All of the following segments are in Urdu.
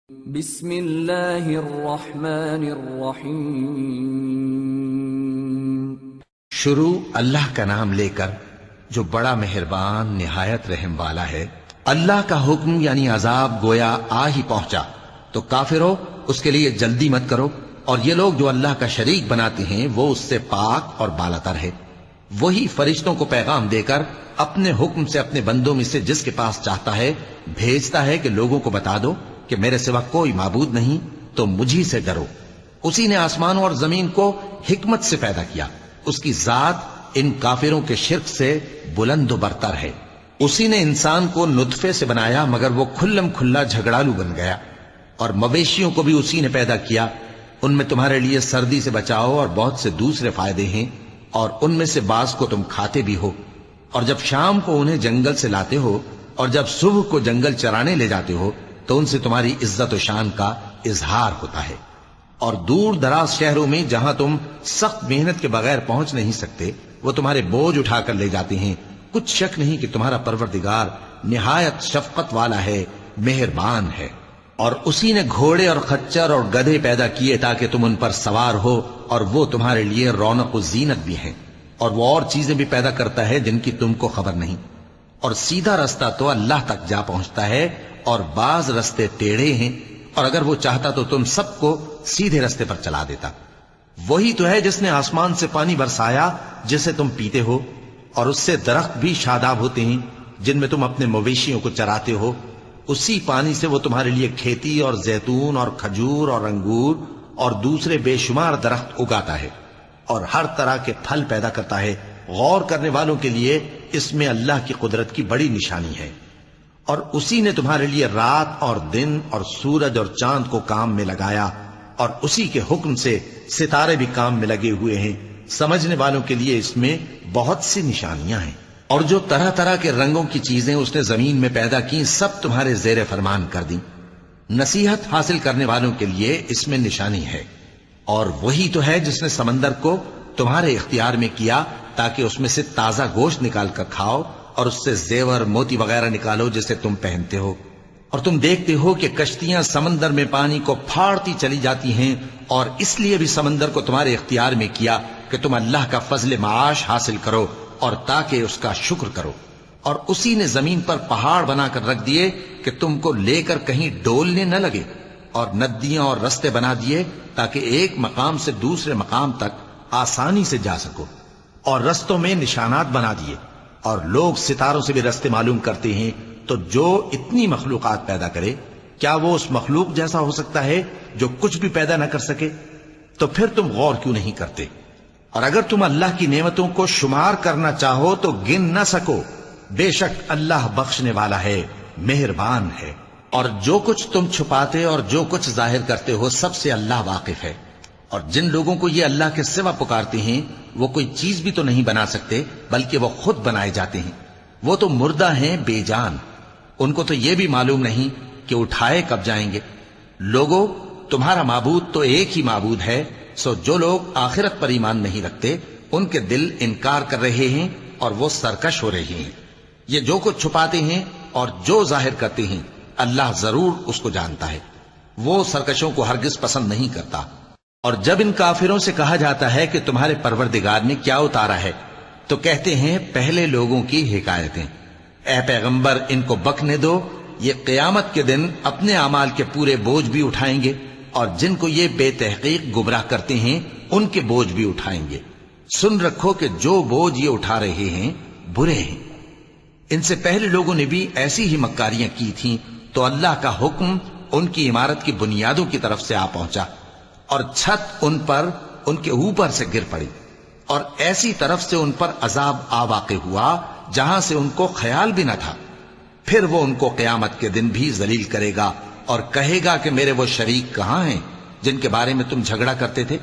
بسم اللہ الرحمن الرحیم۔ شروع اللہ کا نام لے کر جو بڑا مہربان نہایت رحم والا ہے۔ اللہ کا حکم یعنی عذاب گویا آ ہی پہنچا تو کافروں اس کے لیے جلدی مت کرو، اور یہ لوگ جو اللہ کا شریک بناتے ہیں وہ اس سے پاک اور بالاتر ہے۔ وہی فرشتوں کو پیغام دے کر اپنے حکم سے اپنے بندوں میں سے جس کے پاس چاہتا ہے بھیجتا ہے کہ لوگوں کو بتا دو کہ میرے سوا کوئی معبود نہیں، تو مجھی سے ڈرو۔ اسی نے آسمانوں اور زمین کو حکمت سے پیدا کیا، اس کی ذات ان کافروں کے شرک سے بلند و برتر ہے۔ اسی نے انسان کو نطفے سے بنایا مگر وہ کھلم کھلا جھگڑالو بن گیا، اور مویشیوں کو بھی اسی نے پیدا کیا، ان میں تمہارے لیے سردی سے بچاؤ اور بہت سے دوسرے فائدے ہیں، اور ان میں سے بعض کو تم کھاتے بھی ہو۔ اور جب شام کو انہیں جنگل سے لاتے ہو اور جب صبح کو جنگل چرانے لے جاتے ہو تو ان سے تمہاری عزت و شان کا اظہار ہوتا ہے۔ اور دور دراز شہروں میں جہاں تم سخت محنت کے بغیر پہنچ نہیں سکتے وہ تمہارے بوجھ اٹھا کر لے جاتے ہیں۔ کچھ شک نہیں کہ تمہارا پروردگار نہایت شفقت والا ہے، مہربان ہے۔ اور اسی نے گھوڑے اور خچر اور گدھے پیدا کیے تاکہ تم ان پر سوار ہو، اور وہ تمہارے لیے رونق و زینت بھی ہیں۔ اور وہ اور چیزیں بھی پیدا کرتا ہے جن کی تم کو خبر نہیں۔ اور سیدھا رستہ تو اللہ تک جا پہنچتا ہے، اور بعض رستے ٹیڑھے ہیں، اور اگر وہ چاہتا تو تم سب کو سیدھے رستے پر چلا دیتا۔ وہی تو ہے جس نے آسمان سے پانی برسایا جسے تم پیتے ہو، اور اس سے درخت بھی شاداب ہوتے ہیں جن میں تم اپنے مویشیوں کو چراتے ہو۔ اسی پانی سے وہ تمہارے لیے کھیتی اور زیتون اور کھجور اور انگور اور دوسرے بے شمار درخت اگاتا ہے، اور ہر طرح کے پھل پیدا کرتا ہے۔ غور کرنے والوں کے لیے اس میں اللہ کی قدرت کی بڑی نشانی ہے۔ اور اسی نے تمہارے لیے رات اور دن اور سورج اور چاند کو کام میں لگایا، اور اسی کے حکم سے ستارے بھی کام میں لگے ہوئے ہیں۔ سمجھنے والوں کے لیے اس میں بہت سی نشانیاں ہیں۔ اور جو طرح طرح کے رنگوں کی چیزیں اس نے زمین میں پیدا کی سب تمہارے زیر فرمان کر دیں۔ نصیحت حاصل کرنے والوں کے لیے اس میں نشانی ہے۔ اور وہی تو ہے جس نے سمندر کو تمہارے اختیار میں کیا تاکہ اس میں سے تازہ گوشت نکال کر کھاؤ، اور اس سے زیور موتی وغیرہ نکالو جسے تم پہنتے ہو۔ اور تم دیکھتے ہو کہ کشتیاں سمندر میں پانی کو پھاڑتی چلی جاتی ہیں، اور اس لیے بھی سمندر کو تمہارے اختیار میں کیا کہ تم اللہ کا فضل معاش حاصل کرو اور تاکہ اس کا شکر کرو۔ اور اسی نے زمین پر پہاڑ بنا کر رکھ دیے کہ تم کو لے کر کہیں ڈولنے نہ لگے، اور ندیاں اور رستے بنا دیے تاکہ ایک مقام سے دوسرے مقام تک آسانی سے جا سکو، اور رستوں میں نشانات بنا دیے۔ اور لوگ ستاروں سے بھی رستے معلوم کرتے ہیں، تو جو اتنی مخلوقات پیدا کرے کیا وہ اس مخلوق جیسا ہو سکتا ہے جو کچھ بھی پیدا نہ کر سکے؟ تو پھر تم غور کیوں نہیں کرتے؟ اور اگر تم اللہ کی نعمتوں کو شمار کرنا چاہو تو گن نہ سکو۔ بے شک اللہ بخشنے والا ہے، مہربان ہے۔ اور جو کچھ تم چھپاتے اور جو کچھ ظاہر کرتے ہو سب سے اللہ واقف ہے۔ اور جن لوگوں کو یہ اللہ کے سوا پکارتے ہیں وہ کوئی چیز بھی تو نہیں بنا سکتے بلکہ وہ خود بنائے جاتے ہیں۔ وہ تو مردہ ہیں بے جان، ان کو تو یہ بھی معلوم نہیں کہ اٹھائے کب جائیں گے۔ لوگوں، تمہارا معبود تو ایک ہی معبود ہے، سو جو لوگ آخرت پر ایمان نہیں رکھتے ان کے دل انکار کر رہے ہیں اور وہ سرکش ہو رہے ہیں۔ یہ جو کچھ چھپاتے ہیں اور جو ظاہر کرتے ہیں اللہ ضرور اس کو جانتا ہے، وہ سرکشوں کو ہرگز پسند نہیں کرتا۔ اور جب ان کافروں سے کہا جاتا ہے کہ تمہارے پروردگار نے کیا اتارا ہے تو کہتے ہیں پہلے لوگوں کی حکایتیں۔ اے پیغمبر ان کو بکنے دو، یہ قیامت کے دن اپنے اعمال کے پورے بوجھ بھی اٹھائیں گے، اور جن کو یہ بے تحقیق گمراہ کرتے ہیں ان کے بوجھ بھی اٹھائیں گے۔ سن رکھو کہ جو بوجھ یہ اٹھا رہے ہیں برے ہیں۔ ان سے پہلے لوگوں نے بھی ایسی ہی مکاریاں کی تھیں تو اللہ کا حکم ان کی عمارت کی بنیادوں کی طرف سے آ پہنچا، اور چھت ان پر ان کے اوپر سے گر پڑی، اور ایسی طرف سے ان پر عذاب آ واقع ہوا جہاں سے ان کو خیال بھی نہ تھا۔ پھر وہ ان کو قیامت کے دن بھی ذلیل کرے گا اور کہے گا کہ میرے وہ شریک کہاں ہیں جن کے بارے میں تم جھگڑا کرتے تھے؟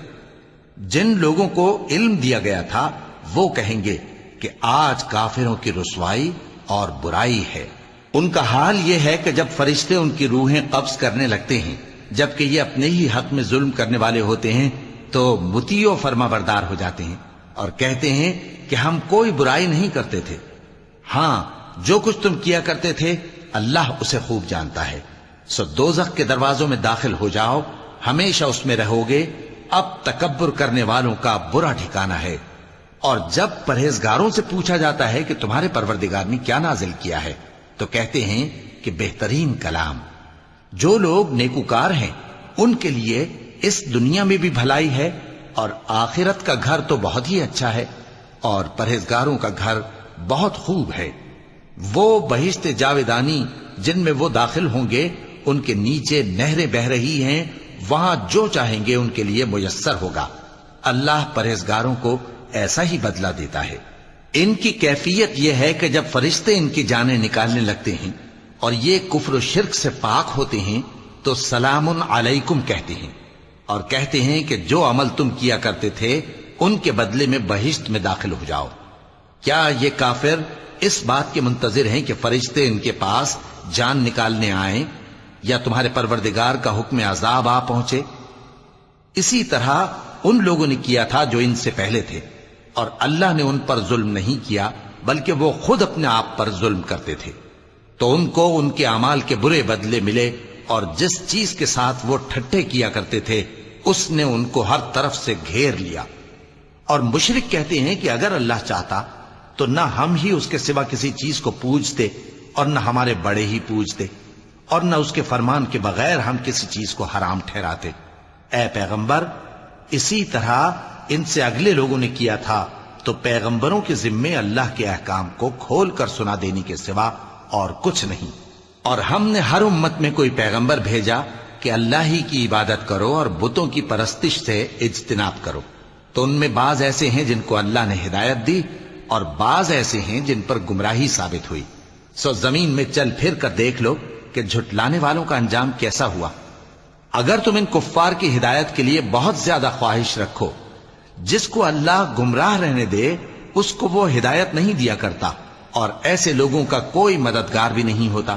جن لوگوں کو علم دیا گیا تھا وہ کہیں گے کہ آج کافروں کی رسوائی اور برائی ہے۔ ان کا حال یہ ہے کہ جب فرشتے ان کی روحیں قبض کرنے لگتے ہیں جبکہ یہ اپنے ہی حق میں ظلم کرنے والے ہوتے ہیں تو مطیع و فرما بردار ہو جاتے ہیں اور کہتے ہیں کہ ہم کوئی برائی نہیں کرتے تھے۔ ہاں، جو کچھ تم کیا کرتے تھے اللہ اسے خوب جانتا ہے۔ سو دوزخ کے دروازوں میں داخل ہو جاؤ، ہمیشہ اس میں رہو گے، اب تکبر کرنے والوں کا برا ٹھکانہ ہے۔ اور جب پرہیزگاروں سے پوچھا جاتا ہے کہ تمہارے پروردگار نے کیا نازل کیا ہے تو کہتے ہیں کہ بہترین کلام۔ جو لوگ نیکوکار ہیں ان کے لیے اس دنیا میں بھی بھلائی ہے اور آخرت کا گھر تو بہت ہی اچھا ہے، اور پرہیزگاروں کا گھر بہت خوب ہے۔ وہ بہشت جاویدانی جن میں وہ داخل ہوں گے، ان کے نیچے نہریں بہہ رہی ہیں، وہاں جو چاہیں گے ان کے لیے میسر ہوگا۔ اللہ پرہیزگاروں کو ایسا ہی بدلہ دیتا ہے۔ ان کی کیفیت یہ ہے کہ جب فرشتے ان کی جانیں نکالنے لگتے ہیں اور یہ کفر و شرک سے پاک ہوتے ہیں تو سلام علیکم کہتے ہیں، اور کہتے ہیں کہ جو عمل تم کیا کرتے تھے ان کے بدلے میں بہشت میں داخل ہو جاؤ۔ کیا یہ کافر اس بات کے منتظر ہیں کہ فرشتے ان کے پاس جان نکالنے آئیں یا تمہارے پروردگار کا حکم عذاب آ پہنچے؟ اسی طرح ان لوگوں نے کیا تھا جو ان سے پہلے تھے، اور اللہ نے ان پر ظلم نہیں کیا بلکہ وہ خود اپنے آپ پر ظلم کرتے تھے۔ تو ان کو ان کے اعمال کے برے بدلے ملے، اور جس چیز کے ساتھ وہ ٹھٹھے کیا کرتے تھے اس نے ان کو ہر طرف سے گھیر لیا۔ اور مشرک کہتے ہیں کہ اگر اللہ چاہتا تو نہ ہم ہی اس کے سوا کسی چیز کو پوجتے اور نہ ہمارے بڑے ہی پوجتے، اور نہ اس کے فرمان کے بغیر ہم کسی چیز کو حرام ٹھہراتے۔ اے پیغمبر، اسی طرح ان سے اگلے لوگوں نے کیا تھا، تو پیغمبروں کے ذمے اللہ کے احکام کو کھول کر سنا دینے کے سوا اور کچھ نہیں۔ اور ہم نے ہر امت میں کوئی پیغمبر بھیجا کہ اللہ ہی کی عبادت کرو اور بتوں کی پرستش سے اجتناب کرو، تو ان میں بعض ایسے ہیں جن کو اللہ نے ہدایت دی اور بعض ایسے ہیں جن پر گمراہی ثابت ہوئی۔ سو زمین میں چل پھر کر دیکھ لو کہ جھٹلانے والوں کا انجام کیسا ہوا۔ اگر تم ان کفار کی ہدایت کے لیے بہت زیادہ خواہش رکھو، جس کو اللہ گمراہ رہنے دے اس کو وہ ہدایت نہیں دیا کرتا، اور ایسے لوگوں کا کوئی مددگار بھی نہیں ہوتا۔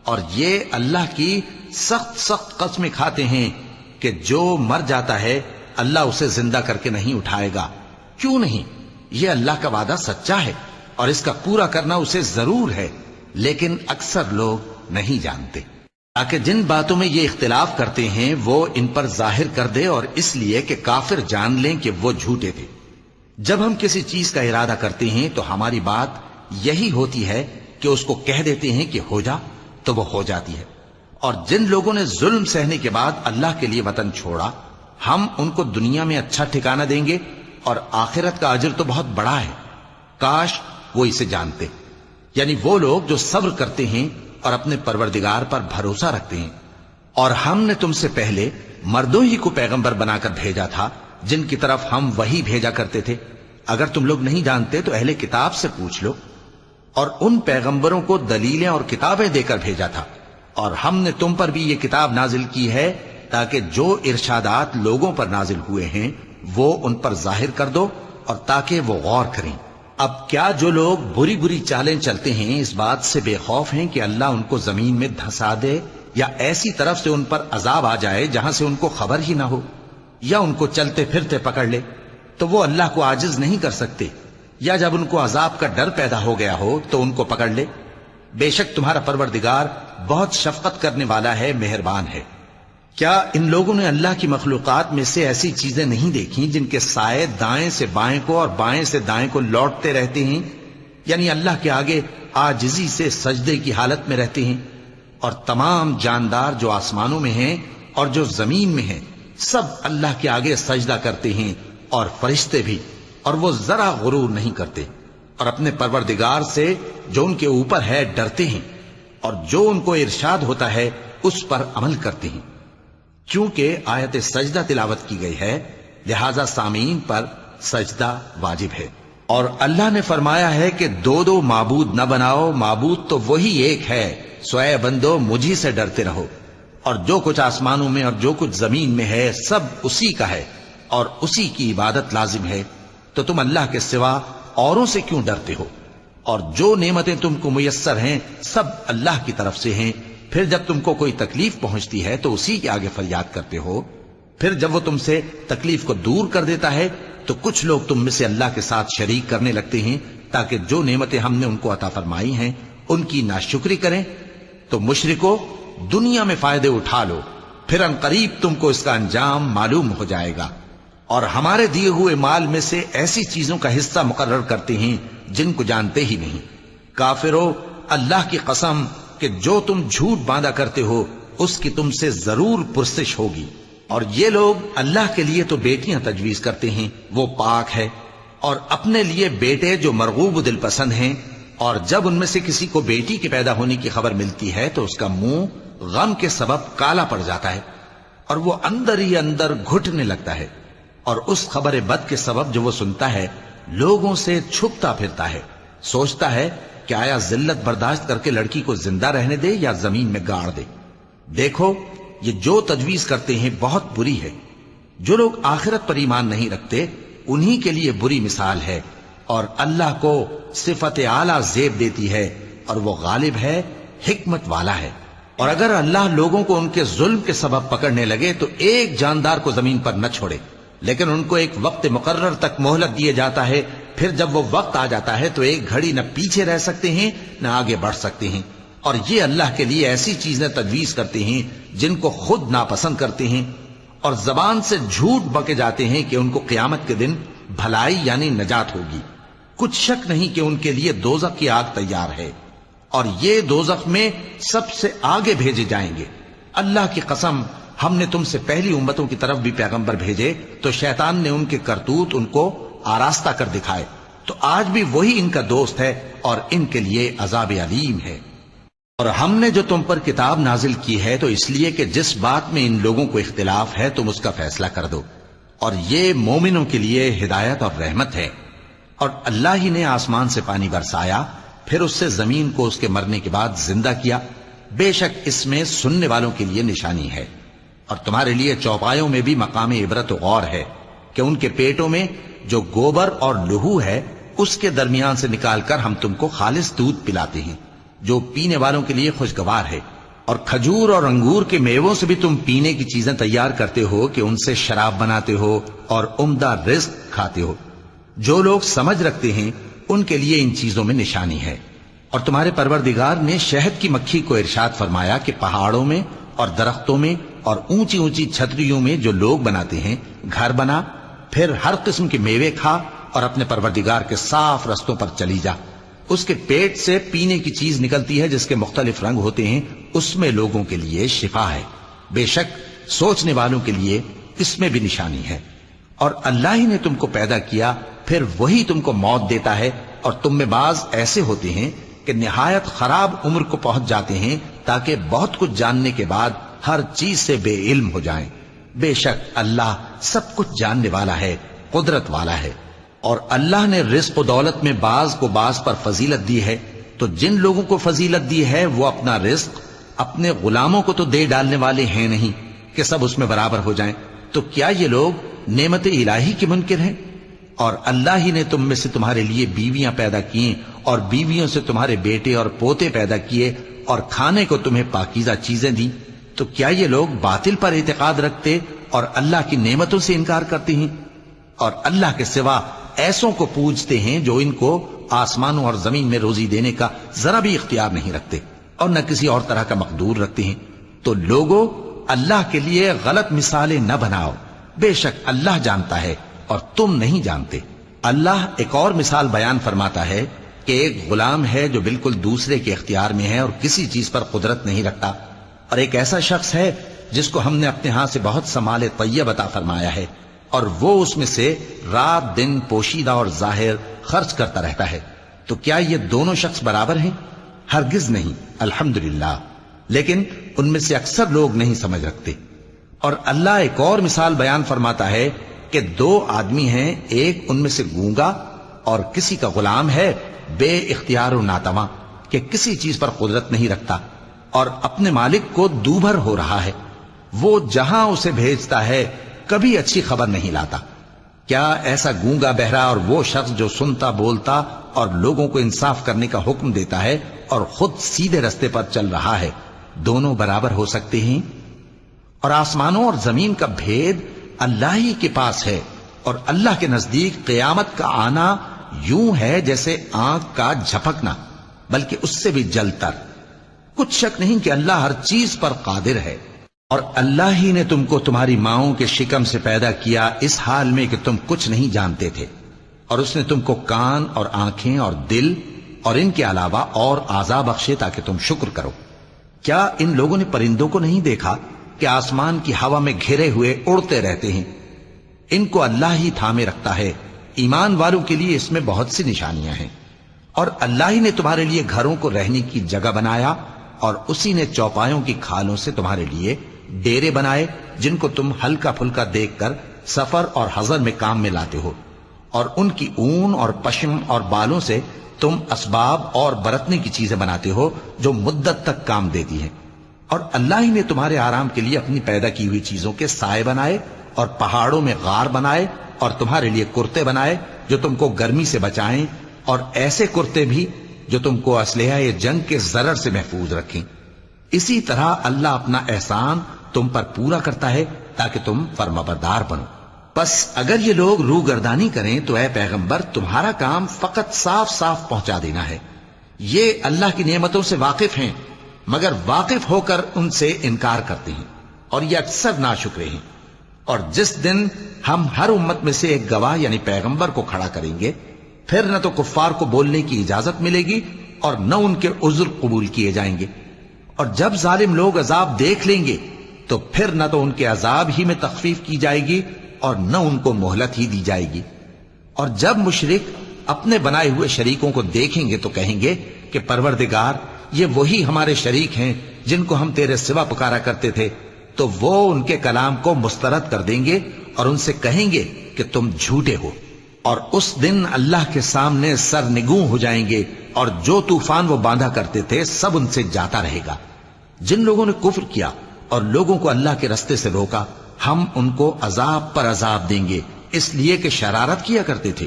اور یہ اللہ کی سخت سخت قسمیں کھاتے ہیں کہ جو مر جاتا ہے اللہ اسے زندہ کر کے نہیں اٹھائے گا۔ کیوں نہیں؟ یہ اللہ کا وعدہ سچا ہے اور اس کا پورا کرنا اسے ضرور ہے، لیکن اکثر لوگ نہیں جانتے۔ تاکہ جن باتوں میں یہ اختلاف کرتے ہیں وہ ان پر ظاہر کر دے، اور اس لیے کہ کافر جان لیں کہ وہ جھوٹے تھے۔ جب ہم کسی چیز کا ارادہ کرتے ہیں تو ہماری بات یہی ہوتی ہے کہ اس کو کہہ دیتے ہیں کہ ہو جا، تو وہ ہو جاتی ہے۔ اور جن لوگوں نے ظلم سہنے کے بعد اللہ کے لیے وطن چھوڑا، ہم ان کو دنیا میں اچھا ٹھکانہ دیں گے، اور آخرت کا اجر تو بہت بڑا ہے۔ کاش وہ اسے جانتے، یعنی وہ لوگ جو صبر کرتے ہیں اور اپنے پروردگار پر بھروسہ رکھتے ہیں۔ اور ہم نے تم سے پہلے مردوں ہی کو پیغمبر بنا کر بھیجا تھا جن کی طرف ہم وحی بھیجا کرتے تھے۔ اگر تم لوگ نہیں جانتے تو اہل کتاب سے پوچھ لو۔ اور ان پیغمبروں کو دلیلیں اور کتابیں دے کر بھیجا تھا، اور ہم نے تم پر بھی یہ کتاب نازل کی ہے تاکہ جو ارشادات لوگوں پر نازل ہوئے ہیں وہ ان پر ظاہر کر دو، اور تاکہ وہ غور کریں۔ اب کیا جو لوگ بری بری چالیں چلتے ہیں اس بات سے بے خوف ہیں کہ اللہ ان کو زمین میں دھسا دے، یا ایسی طرف سے ان پر عذاب آ جائے جہاں سے ان کو خبر ہی نہ ہو، یا ان کو چلتے پھرتے پکڑ لے؟ تو وہ اللہ کو عاجز نہیں کر سکتے، یا جب ان کو عذاب کا ڈر پیدا ہو گیا ہو تو ان کو پکڑ لے۔ بے شک تمہارا پروردگار بہت شفقت کرنے والا ہے، مہربان ہے۔ کیا ان لوگوں نے اللہ کی مخلوقات میں سے ایسی چیزیں نہیں دیکھی جن کے سائے دائیں سے بائیں کو اور بائیں سے دائیں کو لوٹتے رہتے ہیں، یعنی اللہ کے آگے عاجزی سے سجدے کی حالت میں رہتے ہیں؟ اور تمام جاندار جو آسمانوں میں ہیں اور جو زمین میں ہیں سب اللہ کے آگے سجدہ کرتے ہیں، اور فرشتے بھی، اور وہ ذرا غرور نہیں کرتے، اور اپنے پروردگار سے جو ان کے اوپر ہے ڈرتے ہیں، اور جو ان کو ارشاد ہوتا ہے اس پر عمل کرتے ہیں۔ چونکہ آیت سجدہ تلاوت کی گئی ہے لہذا سامعین پر سجدہ واجب ہے۔ اور اللہ نے فرمایا ہے کہ دو دو معبود نہ بناؤ، معبود تو وہی ایک ہے، سو اے بندو مجھی سے ڈرتے رہو۔ اور جو کچھ آسمانوں میں اور جو کچھ زمین میں ہے سب اسی کا ہے، اور اسی کی عبادت لازم ہے، تو تم اللہ کے سوا اوروں سے کیوں ڈرتے ہو؟ اور جو نعمتیں تم کو میسر ہیں سب اللہ کی طرف سے ہیں۔ پھر جب تم کو کوئی تکلیف پہنچتی ہے تو اسی کے آگے فریاد کرتے ہو، پھر جب وہ تم سے تکلیف کو دور کر دیتا ہے تو کچھ لوگ تم میں سے اللہ کے ساتھ شریک کرنے لگتے ہیں تاکہ جو نعمتیں ہم نے ان کو عطا فرمائی ہیں ان کی ناشکری کریں۔ تو مشرکو، دنیا میں فائدے اٹھا لو، پھر انقریب تم کو اس کا انجام معلوم ہو جائے گا۔ اور ہمارے دیے ہوئے مال میں سے ایسی چیزوں کا حصہ مقرر کرتے ہیں جن کو جانتے ہی نہیں۔ کافرو، اللہ کی قسم کہ جو تم جھوٹ باندھا کرتے ہو اس کی تم سے ضرور پرسش ہوگی۔ اور یہ لوگ اللہ کے لیے تو بیٹیاں تجویز کرتے ہیں، وہ پاک ہے، اور اپنے لیے بیٹے جو مرغوب دل پسند ہیں، اور جب ان میں سے کسی کو بیٹی کے پیدا ہونے کی خبر ملتی ہے تو اس کا منہ غم کے سبب کالا پڑ جاتا ہے اور وہ اندر ہی اندر گھٹنے لگتا ہے، اور اس خبر بد کے سبب جو وہ سنتا ہے لوگوں سے چھپتا پھرتا ہے، سوچتا ہے کہ آیا ذلت برداشت کر کے لڑکی کو زندہ رہنے دے یا زمین میں گاڑ دے۔ دیکھو، یہ جو تجویز کرتے ہیں بہت بری ہے۔ جو لوگ آخرت پر ایمان نہیں رکھتے انہی کے لیے بری مثال ہے، اور اللہ کو صفت اعلیٰ زیب دیتی ہے، اور وہ غالب ہے، حکمت والا ہے۔ اور اگر اللہ لوگوں کو ان کے ظلم کے سبب پکڑنے لگے تو ایک جاندار کو زمین پر نہ چھوڑے، لیکن ان کو ایک وقت مقرر تک مہلت دیے جاتا ہے، پھر جب وہ وقت آ جاتا ہے تو ایک گھڑی نہ پیچھے رہ سکتے ہیں نہ آگے بڑھ سکتے ہیں۔ اور یہ اللہ کے لیے ایسی چیزیں تجویز کرتے ہیں جن کو خود ناپسند کرتے ہیں، اور زبان سے جھوٹ بکے جاتے ہیں کہ ان کو قیامت کے دن بھلائی یعنی نجات ہوگی۔ کچھ شک نہیں کہ ان کے لیے دوزخ کی آگ تیار ہے، اور یہ دوزخ میں سب سے آگے بھیجے جائیں گے۔ اللہ کی قسم، ہم نے تم سے پہلی امتوں کی طرف بھی پیغمبر بھیجے تو شیطان نے ان کے کرتوت ان کو آراستہ کر دکھائے، تو آج بھی وہی ان کا دوست ہے اور ان کے لیے عذاب علیم ہے۔ اور ہم نے جو تم پر کتاب نازل کی ہے تو اس لیے کہ جس بات میں ان لوگوں کو اختلاف ہے تم اس کا فیصلہ کر دو، اور یہ مومنوں کے لیے ہدایت اور رحمت ہے۔ اور اللہ ہی نے آسمان سے پانی برسایا، پھر اس سے زمین کو اس کے مرنے کے بعد زندہ کیا، بے شک اس میں سننے والوں کے لیے نشانی ہے۔ اور تمہارے لیے چوپایوں میں بھی مقام عبرت و غور ہے کہ ان کے پیٹوں میں جو گوبر اور لہو ہے اس کے درمیان سے نکال کر ہم تم کو خالص دودھ پلاتے ہیں جو پینے والوں کے لیے خوشگوار ہے، اور کھجور اور انگور کے میووں سے بھی تم پینے کی چیزیں تیار کرتے ہو کہ ان سے شراب بناتے ہو اور عمدہ رزق کھاتے ہو۔ جو لوگ سمجھ رکھتے ہیں ان کے لیے ان چیزوں میں نشانی ہے۔ اور تمہارے پروردگار نے شہد کی مکھی کو ارشاد فرمایا کہ پہاڑوں میں اور درختوں میں اور اونچی اونچی چھتریوں میں جو لوگ بناتے ہیں گھر بنا، پھر ہر قسم کے میوے کھا اور اپنے پروردگار کے صاف رستوں پر چلی جا۔ اس کے پیٹ سے پینے کی چیز نکلتی ہے جس کے مختلف رنگ ہوتے ہیں، اس میں لوگوں کے لیے شفا ہے، بے شک سوچنے والوں کے لیے اس میں بھی نشانی ہے۔ اور اللہ ہی نے تم کو پیدا کیا، پھر وہی تم کو موت دیتا ہے، اور تم میں بعض ایسے ہوتے ہیں کہ نہایت خراب عمر کو پہنچ جاتے ہیں تاکہ بہت کچھ جاننے کے بعد ہر چیز سے بے علم ہو جائیں۔ بے شک اللہ سب کچھ جاننے والا ہے، قدرت والا ہے۔ اور اللہ نے رزق و دولت میں بعض کو بعض پر فضیلت دی ہے، تو جن لوگوں کو فضیلت دی ہے وہ اپنا رزق اپنے غلاموں کو تو دے ڈالنے والے ہیں نہیں کہ سب اس میں برابر ہو جائیں، تو کیا یہ لوگ نعمت الہی کے منکر ہیں؟ اور اللہ ہی نے تم میں سے تمہارے لیے بیویاں پیدا کی اور بیویوں سے تمہارے بیٹے اور پوتے پیدا کیے اور کھانے کو تمہیں پاکیزہ چیزیں دی، تو کیا یہ لوگ باطل پر اعتقاد رکھتے اور اللہ کی نعمتوں سے انکار کرتے ہیں؟ اور اللہ کے سوا ایسوں کو پوجتے ہیں جو ان کو آسمانوں اور زمین میں روزی دینے کا ذرا بھی اختیار نہیں رکھتے اور نہ کسی اور طرح کا مقدور رکھتے ہیں۔ تو لوگوں، اللہ کے لیے غلط مثالیں نہ بناؤ، بے شک اللہ جانتا ہے اور تم نہیں جانتے۔ اللہ ایک اور مثال بیان فرماتا ہے کہ ایک غلام ہے جو بالکل دوسرے کے اختیار میں ہے اور کسی چیز پر قدرت نہیں رکھتا، اور ایک ایسا شخص ہے جس کو ہم نے اپنے ہاں سے بہت سا مال طیب عطا فرمایا ہے اور وہ اس میں سے رات دن پوشیدہ اور ظاہر خرچ کرتا رہتا ہے، تو کیا یہ دونوں شخص برابر ہیں؟ ہرگز نہیں، الحمدللہ، لیکن ان میں سے اکثر لوگ نہیں سمجھ رکھتے۔ اور اللہ ایک اور مثال بیان فرماتا ہے کہ دو آدمی ہیں، ایک ان میں سے گونگا اور کسی کا غلام ہے بے اختیار و ناتواں کہ کسی چیز پر قدرت نہیں رکھتا اور اپنے مالک کو دوبھر ہو رہا ہے، وہ جہاں اسے بھیجتا ہے کبھی اچھی خبر نہیں لاتا۔ کیا ایسا گونگا بہرا اور وہ شخص جو سنتا بولتا اور لوگوں کو انصاف کرنے کا حکم دیتا ہے اور خود سیدھے رستے پر چل رہا ہے، دونوں برابر ہو سکتے ہیں؟ اور آسمانوں اور زمین کا بھید اللہ ہی کے پاس ہے، اور اللہ کے نزدیک قیامت کا آنا یوں ہے جیسے آنکھ کا جھپکنا، بلکہ اس سے بھی جل تر۔ کچھ شک نہیں کہ اللہ ہر چیز پر قادر ہے، اور اللہ ہی نے تم کو تمہاری ماؤں کے شکم سے پیدا کیا اس حال میں کہ تم کچھ نہیں جانتے تھے، اور اس نے تم کو کان اور آنکھیں اور دل اور ان کے علاوہ اور اعضاء بخشے تاکہ تم شکر کرو۔ کیا ان لوگوں نے پرندوں کو نہیں دیکھا کہ آسمان کی ہوا میں گھرے ہوئے اڑتے رہتے ہیں؟ ان کو اللہ ہی تھامے رکھتا ہے۔ ایمان والوں کے لیے اس میں بہت سی نشانیاں ہیں۔ اور اللہ ہی نے تمہارے لیے گھروں کو رہنے کی جگہ بنایا، اور اسی نے چوپایوں کی کھالوں سے تمہارے لیے ڈیرے بنائے جن کو تم ہلکا پھلکا دیکھ کر سفر اور حضر میں کام میں لاتے ہو، اور ان کی اون اور پشم اور بالوں سے تم اسباب اور برتنے کی چیزیں بناتے ہو جو مدت تک کام دیتی ہیں۔ اور اللہ ہی نے تمہارے آرام کے لیے اپنی پیدا کی ہوئی چیزوں کے سائے بنائے، اور پہاڑوں میں غار بنائے، اور تمہارے لیے کرتے بنائے جو تم کو گرمی سے بچائیں، اور ایسے کرتے بھی جو تم کو اسلحہ جنگ کے ضرر سے محفوظ رکھیں۔ اسی طرح اللہ اپنا احسان تم پر پورا کرتا ہے تاکہ تم فرمانبردار بنو۔ پس اگر یہ لوگ روگردانی کریں تو اے پیغمبر تمہارا کام فقط صاف صاف پہنچا دینا ہے۔ یہ اللہ کی نعمتوں سے واقف ہیں، مگر واقف ہو کر ان سے انکار کرتے ہیں، اور یہ اکثر ناشکرے ہیں۔ اور جس دن ہم ہر امت میں سے ایک گواہ یعنی پیغمبر کو کھڑا کریں گے، پھر نہ تو کفار کو بولنے کی اجازت ملے گی اور نہ ان کے عذر قبول کیے جائیں گے۔ اور جب ظالم لوگ عذاب دیکھ لیں گے تو پھر نہ تو ان کے عذاب ہی میں تخفیف کی جائے گی اور نہ ان کو مہلت ہی دی جائے گی۔ اور جب مشرک اپنے بنائے ہوئے شریکوں کو دیکھیں گے تو کہیں گے کہ پروردگار، یہ وہی ہمارے شریک ہیں جن کو ہم تیرے سوا پکارا کرتے تھے۔ تو وہ ان کے کلام کو مسترد کر دیں گے اور ان سے کہیں گے کہ تم جھوٹے ہو، اور اس دن اللہ کے سامنے سرنگوں ہو جائیں گے، اور جو طوفان وہ باندھا کرتے تھے سب ان سے جاتا رہے گا۔ جن لوگوں نے کفر کیا اور لوگوں کو اللہ کے رستے سے روکا، ہم ان کو عذاب پر عذاب دیں گے اس لیے کہ شرارت کیا کرتے تھے۔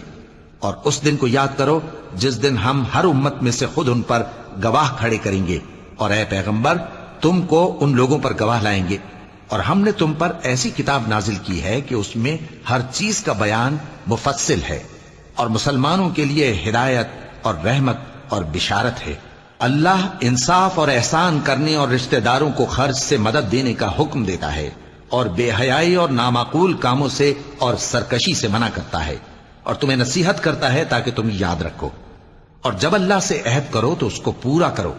اور اس دن کو یاد کرو جس دن ہم ہر امت میں سے خود ان پر گواہ کھڑے کریں گے، اور اے پیغمبر تم کو ان لوگوں پر گواہ لائیں گے۔ اور ہم نے تم پر ایسی کتاب نازل کی ہے کہ اس میں ہر چیز کا بیان مفصل ہے، اور مسلمانوں کے لیے ہدایت اور رحمت اور بشارت ہے۔ اللہ انصاف اور احسان کرنے اور رشتہ داروں کو خرچ سے مدد دینے کا حکم دیتا ہے، اور بے حیائی اور نامعقول کاموں سے اور سرکشی سے منع کرتا ہے، اور تمہیں نصیحت کرتا ہے تاکہ تم یاد رکھو۔ اور جب اللہ سے عہد کرو تو اس کو پورا کرو،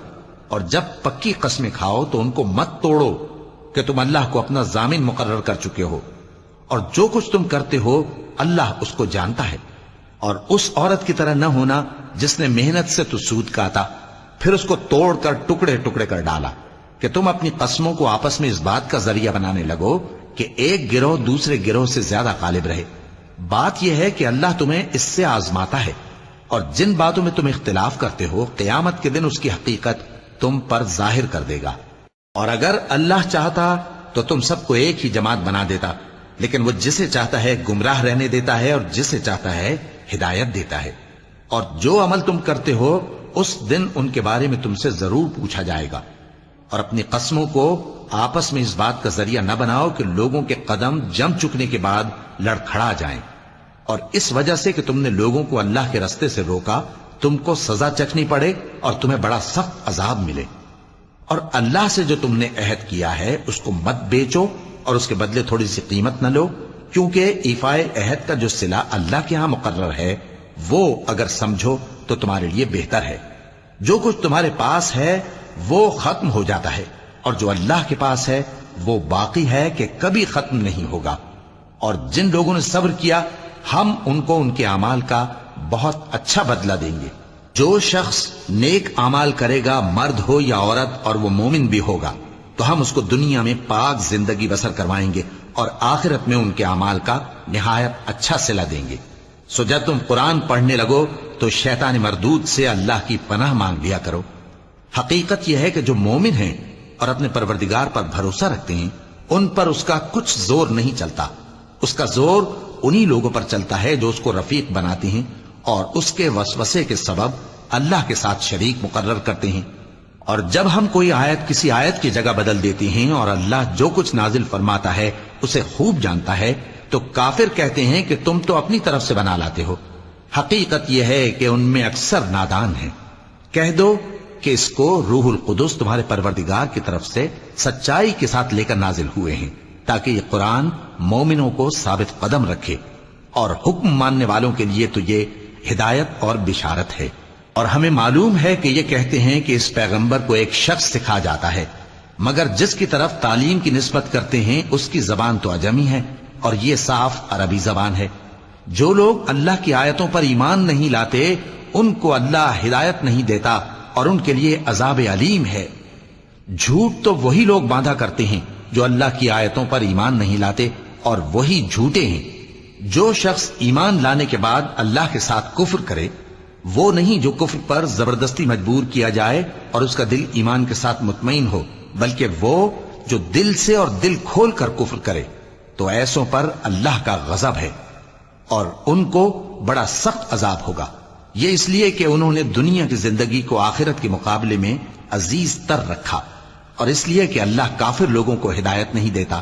اور جب پکی قسمیں کھاؤ تو ان کو مت توڑو کہ تم اللہ کو اپنا ضامن مقرر کر چکے ہو، اور جو کچھ تم کرتے ہو اللہ اس کو جانتا ہے۔ اور اس عورت کی طرح نہ ہونا جس نے محنت سے تو سود کاتا پھر اس کو توڑ کر ٹکڑے ٹکڑے کر ڈالا، کہ تم اپنی قسموں کو آپس میں اس بات کا ذریعہ بنانے لگو کہ ایک گروہ دوسرے گروہ سے زیادہ غالب رہے۔ بات یہ ہے کہ اللہ تمہیں اس سے آزماتا ہے، اور جن باتوں میں تم اختلاف کرتے ہو قیامت کے دن اس کی حقیقت تم پر ظاہر کر دے گا۔ اور اگر اللہ چاہتا تو تم سب کو ایک ہی جماعت بنا دیتا، لیکن وہ جسے چاہتا ہے گمراہ رہنے دیتا ہے اور جسے چاہتا ہے ہدایت دیتا ہے۔ اور جو عمل تم کرتے ہو اس دن ان کے بارے میں تم سے ضرور پوچھا جائے گا۔ اور اپنی قسموں کو آپس میں اس بات کا ذریعہ نہ بناؤ کہ لوگوں کے قدم جم چکنے کے بعد لڑکھڑا جائیں، اور اس وجہ سے کہ تم نے لوگوں کو اللہ کے رستے سے روکا تم کو سزا چکھنی پڑے اور تمہیں بڑا سخت عذاب ملے۔ اور اللہ سے جو تم نے عہد کیا ہے اس کو مت بیچو اور اس کے بدلے تھوڑی سی قیمت نہ لو، کیونکہ ایفائے عہد کا جو صلہ اللہ کے ہاں مقرر ہے وہ اگر سمجھو تو تمہارے لیے بہتر ہے۔ جو کچھ تمہارے پاس ہے وہ ختم ہو جاتا ہے، اور جو اللہ کے پاس ہے وہ باقی ہے کہ کبھی ختم نہیں ہوگا۔ اور جن لوگوں نے صبر کیا ہم ان کو ان کے اعمال کا بہت اچھا بدلہ دیں گے۔ جو شخص نیک اعمال کرے گا مرد ہو یا عورت اور وہ مومن بھی ہوگا تو ہم اس کو دنیا میں پاک زندگی بسر کروائیں گے اور آخرت میں ان کے اعمال کا نہایت اچھا صلہ دیں گے۔ سو جب تم قرآن پڑھنے لگو تو شیطان مردود سے اللہ کی پناہ مانگ لیا کرو۔ حقیقت یہ ہے کہ جو مومن ہیں اور اپنے پروردگار پر بھروسہ رکھتے ہیں ان پر اس کا کچھ زور نہیں چلتا۔ اس کا زور انہی لوگوں پر چلتا ہے جو اس کو رفیق بناتے ہیں اور اس کے وسوسے کے سبب اللہ کے ساتھ شریک مقرر کرتے ہیں۔ اور جب ہم کوئی آیت کسی آیت کی جگہ بدل دیتے ہیں اور اللہ جو کچھ نازل فرماتا ہے اسے خوب جانتا ہے تو کافر کہتے ہیں کہ تم تو اپنی طرف سے بنا لاتے ہو۔ حقیقت یہ ہے کہ ان میں اکثر نادان ہیں۔ کہہ دو کہ اس کو روح القدس تمہارے پروردگار کی طرف سے سچائی کے ساتھ لے کر نازل ہوئے ہیں، تاکہ یہ قرآن مومنوں کو ثابت قدم رکھے، اور حکم ماننے والوں کے لیے تو یہ ہدایت اور بشارت ہے۔ اور ہمیں معلوم ہے کہ یہ کہتے ہیں کہ اس پیغمبر کو ایک شخص سکھا جاتا ہے، مگر جس کی طرف تعلیم کی نسبت کرتے ہیں اس کی زبان تو عجمی ہے اور یہ صاف عربی زبان ہے۔ جو لوگ اللہ کی آیتوں پر ایمان نہیں لاتے ان کو اللہ ہدایت نہیں دیتا اور ان کے لیے عذاب علیم ہے۔ جھوٹ تو وہی لوگ باندھا کرتے ہیں جو اللہ کی آیتوں پر ایمان نہیں لاتے، اور وہی جھوٹے ہیں۔ جو شخص ایمان لانے کے بعد اللہ کے ساتھ کفر کرے، وہ نہیں جو کفر پر زبردستی مجبور کیا جائے اور اس کا دل ایمان کے ساتھ مطمئن ہو، بلکہ وہ جو دل سے اور دل کھول کر کفر کرے، تو ایسوں پر اللہ کا غضب ہے اور ان کو بڑا سخت عذاب ہوگا۔ یہ اس لیے کہ انہوں نے دنیا کی زندگی کو آخرت کے مقابلے میں عزیز تر رکھا، اور اس لیے کہ اللہ کافر لوگوں کو ہدایت نہیں دیتا۔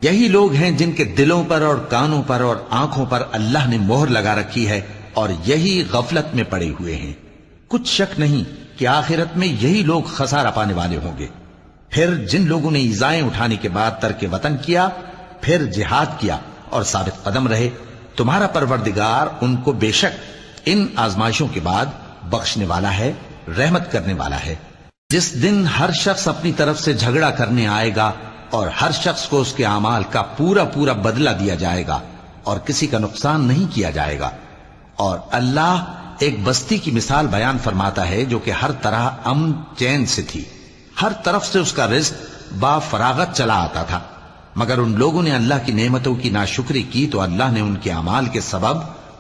یہی لوگ ہیں جن کے دلوں پر اور کانوں پر اور آنکھوں پر اللہ نے مہر لگا رکھی ہے، اور یہی غفلت میں پڑے ہوئے ہیں۔ کچھ شک نہیں کہ آخرت میں یہی لوگ خسارہ پانے والے ہوں گے۔ پھر جن لوگوں نے ایذائیں اٹھانے کے بعد ترک وطن کیا، پھر جہاد کیا اور ثابت قدم رہے، تمہارا پروردگار ان کو بے شک ان آزمائشوں کے بعد بخشنے والا ہے، رحمت کرنے والا ہے۔ جس دن ہر شخص اپنی طرف سے جھگڑا کرنے آئے گا اور ہر شخص کو اس کے اعمال کا پورا پورا بدلہ دیا جائے گا اور کسی کا نقصان نہیں کیا جائے گا۔ اور اللہ ایک بستی کی مثال بیان فرماتا ہے جو کہ ہر طرح امن چین سے تھی، ہر طرف سے اس کا رزق با فراغت چلا آتا تھا، مگر ان لوگوں نے اللہ کی نعمتوں کی ناشکری کی تو اللہ نے ان کے اعمال کے سبب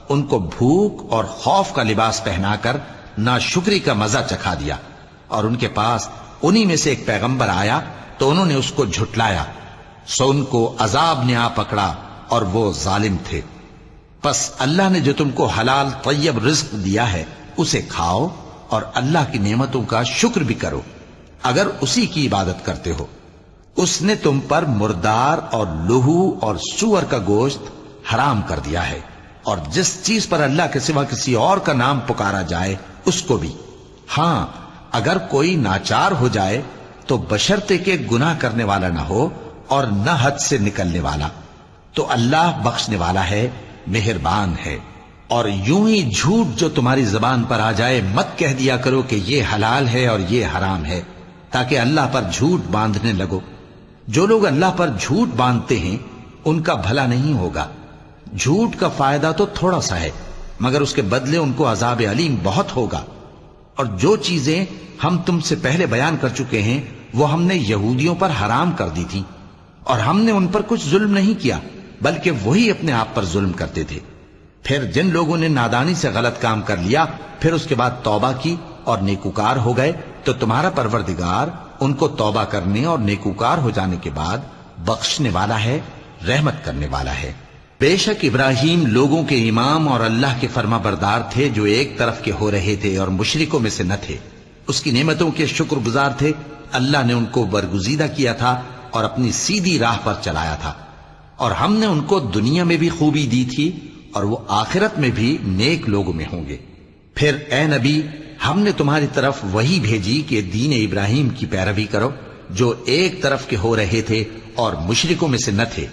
ان کو بھوک اور خوف کا لباس پہنا کر ناشکری کا مزہ چکھا دیا۔ اور ان کے پاس انہی میں سے ایک پیغمبر آیا تو انہوں نے اس کو جھٹلایا، سو ان کو عذاب نے آ پکڑا اور وہ ظالم تھے۔ پس اللہ نے جو تم کو حلال طیب رزق دیا ہے اسے کھاؤ اور اللہ کی نعمتوں کا شکر بھی کرو اگر اسی کی عبادت کرتے ہو۔ اس نے تم پر مردار اور لہو اور سور کا گوشت حرام کر دیا ہے، اور جس چیز پر اللہ کے سوا کسی اور کا نام پکارا جائے اس کو بھی۔ ہاں، اگر کوئی ناچار ہو جائے تو بشرطے کہ گناہ کرنے والا نہ ہو اور نہ حد سے نکلنے والا، تو اللہ بخشنے والا ہے، مہربان ہے۔ اور یوں ہی جھوٹ جو تمہاری زبان پر آ جائے مت کہہ دیا کرو کہ یہ حلال ہے اور یہ حرام ہے، تاکہ اللہ پر جھوٹ باندھنے لگو۔ جو لوگ اللہ پر جھوٹ باندھتے ہیں ان کا بھلا نہیں ہوگا۔ جھوٹ کا فائدہ تو تھوڑا سا ہے، مگر اس کے بدلے ان کو عذاب علیم بہت ہوگا۔ اور جو چیزیں ہم تم سے پہلے بیان کر چکے ہیں وہ ہم نے یہودیوں پر حرام کر دی تھی، اور ہم نے ان پر کچھ ظلم نہیں کیا بلکہ وہی اپنے آپ پر ظلم کرتے تھے۔ پھر جن لوگوں نے نادانی سے غلط کام کر لیا پھر اس کے بعد توبہ کی اور نیکوکار ہو گئے تو تمہارا پروردگار ان کو توبہ کرنے اور نیکوکار ہو جانے کے بعد بخشنے والا ہے، رحمت کرنے والا ہے۔ بے شک ابراہیم لوگوں کے امام اور اللہ کے فرما بردار تھے جو ایک طرف کے ہو رہے تھے اور مشرکوں میں سے نہ تھے۔ اس کی نعمتوں کے شکر گزار تھے۔ اللہ نے ان کو برگزیدہ کیا تھا اور اپنی سیدھی راہ پر چلایا تھا، اور ہم نے ان کو دنیا میں بھی خوبی دی تھی اور وہ آخرت میں بھی نیک لوگوں میں ہوں گے۔ پھر اے نبی، ہم نے تمہاری طرف وہی بھیجی کہ دین ابراہیم کی پیروی کرو جو ایک طرف کے ہو رہے تھے اور مشرکوں میں سے نہ تھے۔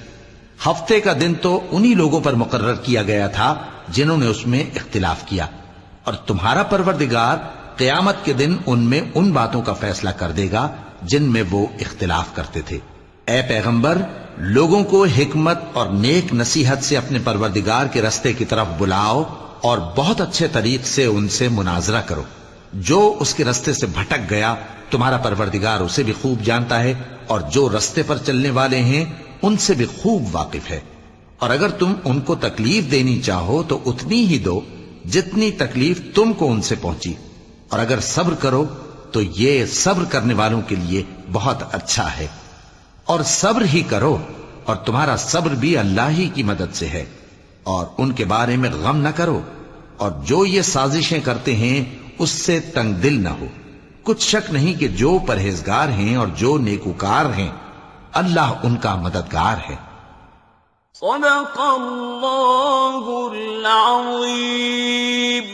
ہفتے کا دن تو انہی لوگوں پر مقرر کیا گیا تھا جنہوں نے اس میں اختلاف کیا، اور تمہارا پروردگار قیامت کے دن ان میں ان باتوں کا فیصلہ کر دے گا جن میں وہ اختلاف کرتے تھے۔ اے پیغمبر، لوگوں کو حکمت اور نیک نصیحت سے اپنے پروردگار کے رستے کی طرف بلاؤ اور بہت اچھے طریق سے ان سے مناظرہ کرو۔ جو اس کے رستے سے بھٹک گیا تمہارا پروردگار اسے بھی خوب جانتا ہے، اور جو رستے پر چلنے والے ہیں ان سے بھی خوب واقف ہے۔ اور اگر تم ان کو تکلیف دینی چاہو تو اتنی ہی دو جتنی تکلیف تم کو ان سے پہنچی، اور اگر صبر کرو تو یہ صبر کرنے والوں کے لیے بہت اچھا ہے۔ اور صبر ہی کرو، اور تمہارا صبر بھی اللہ ہی کی مدد سے ہے، اور ان کے بارے میں غم نہ کرو، اور جو یہ سازشیں کرتے ہیں اس سے تنگ دل نہ ہو۔ کچھ شک نہیں کہ جو پرہیزگار ہیں اور جو نیکوکار ہیں اللہ ان کا مددگار ہے۔ صدق اللہ العظیم۔